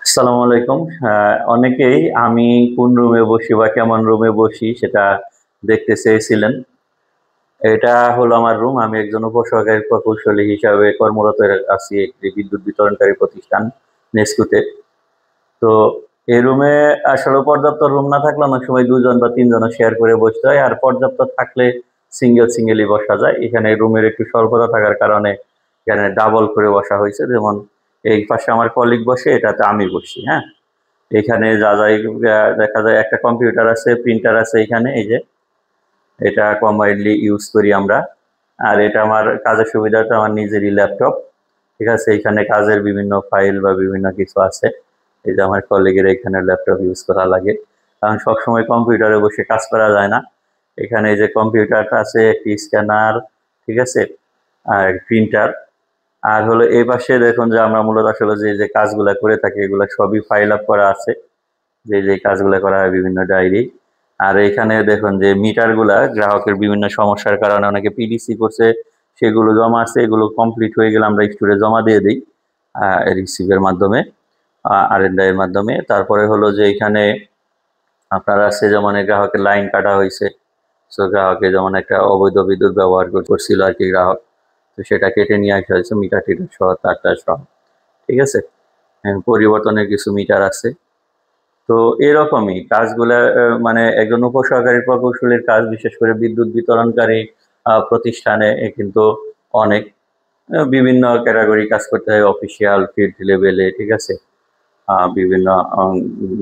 আসসালামু আলাইকুম। অনেকেই আমি কোন রুমে বসি বা কেমন রুমে বসি সেটা দেখতে চেয়েছিলেন। এটা হলো আমার রুম। আমি একজন উপসহকারী প্রকৌশলী হিসাবে কর্মরত আছি একটি বিদ্যুৎ বিতরণকারী প্রতিষ্ঠান নেস্কুতে। তো এই রুমে আসলে পর্যাপ্ত রুম না থাকলে অনেক সময় ২ জন বা ৩ জনে শেয়ার করে বসতে হয়। আর পর্যাপ্ত থাকলে সিঙ্গেলি বসা যায়। এখানে রুমের একটু স্বল্পতা থাকার কারণে এখানে ডাবল করে বসা হয়েছে। যেমন এই পাশে আমার কলিগ বসে, এটাতে আমি বসি, হ্যাঁ? এখানে যা যা দেখা যায় একটা কম্পিউটার আছে, প্রিন্টার আছে এখানে, এই যে এটা কম্বাইনলি ইউজ করি আমরা। আর এটা আমার কাজের সুবিধাটা আমার নিজেরই ল্যাপটপ। ঠিক আছে? এখানে কাজের বিভিন্ন ফাইল বা বিভিন্ন কিছু আছে। এই যে আমার কলিগের এখানে ল্যাপটপ ইউজ করা লাগে। কারণ সবসময় কম্পিউটারে বসে কাজ করা যায় না। এখানে এই যে কম্পিউটারটা আছে, একটি স্ক্যানার, ঠিক আছে? আর প্রিন্টার। আর হলো এই পাশে দেখুন যে আমরা মূলত আসলে যে কাজগুলা করে থাকি এগুলা সবই ফাইল আপ করা আছে। যে কাজগুলো করা হয় বিভিন্ন ডায়েরি। আর এখানে দেখুন যে মিটারগুলা গ্রাহকের বিভিন্ন সমস্যার কারণে অনেকে পিডিসি করছে, সেগুলো জমা আছে। এগুলো কমপ্লিট হয়ে গেলে আমরা স্টোরে জমা দিয়ে দিই রিসিভের মাধ্যমে, আর&ডি এর মাধ্যমে। তারপরে হলো যে এখানে আপনার আছে যেমন গ্রাহকের লাইন কাটা হয়েছে। সো গ্রাহকে যেমন একটা অবৈধ বিদ্যুৎ ব্যবহার করছিল আর কি গ্রাহক। তো সেটা কেটে নিয়ে আসা হয়েছে মিটার টিটার সহ, তারটা সহ। ঠিক আছে? পরিবর্তনের কিছু মিটার আছে। তো এরকমই কাজগুলা মানে একজন উপসহকারী প্রকৌশলীর কাজ, বিশেষ করে বিদ্যুৎ বিতরণকারী প্রতিষ্ঠানে কিন্তু অনেক বিভিন্ন ক্যাটাগরি কাজ করতে হয়, অফিসিয়াল, ফিল্ড লেভেলে, ঠিক আছে? বিভিন্ন উম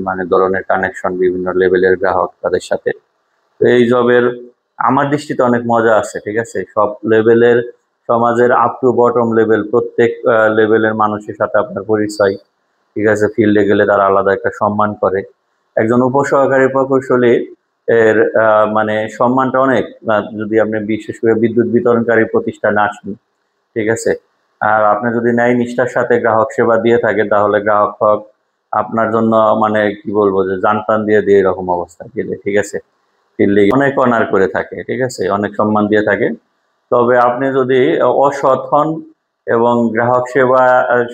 মানে ধরনের কানেকশন, বিভিন্ন লেভেলের গ্রাহক তাদের সাথে। তো এই জবের আমার দৃষ্টিতে অনেক মজা আছে, ঠিক আছে? সব লেভেলের, সমাজের আপ টু বটম লেভেল, প্রত্যেক লেভেলের মানুষের সাথে আপনার পরিচয়, ঠিক আছে? ফিল্ডে গেলে তারা আলাদা একটা সম্মান করে। একজন উপসহকারী প্রকৌশলী এর মানে সম্মানটা অনেক, যদি আপনি বিশেষ করে বিদ্যুৎ বিতরণকারী প্রতিষ্ঠানে আসেন, ঠিক আছে? আর আপনি যদি ন্যায় নিষ্ঠার সাথে গ্রাহক সেবা দিয়ে থাকেন তাহলে গ্রাহক আপনার জন্য মানে কি বলবো যে জান প্রাণ দিয়ে দিয়ে এরকম অবস্থা গেলে, ঠিক আছে? ফিল্ডে অনেক অনার করে থাকে, ঠিক আছে? অনেক সম্মান দিয়ে থাকে। তবে আপনি যদি অসৎ হন এবং গ্রাহক সেবা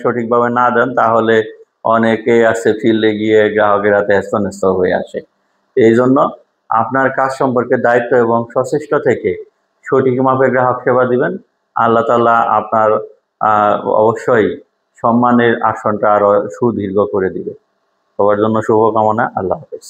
সঠিকভাবে না দেন তাহলে অনেকেই আছে ফিল্ডে গিয়ে গ্রাহকের হাতে হেস্তনেস্ত হয়ে আসে। এই জন্য আপনার কাজ সম্পর্কে দায়িত্ব এবং সচেষ্ট থেকে সঠিক মাপে গ্রাহক সেবা দিবেন। আল্লাহ তাআলা আপনার অবশ্যই সম্মানের আসনটা আরো সুদীর্ঘ করে দিবে। সবার জন্য শুভকামনা। আল্লাহ হাফেজ।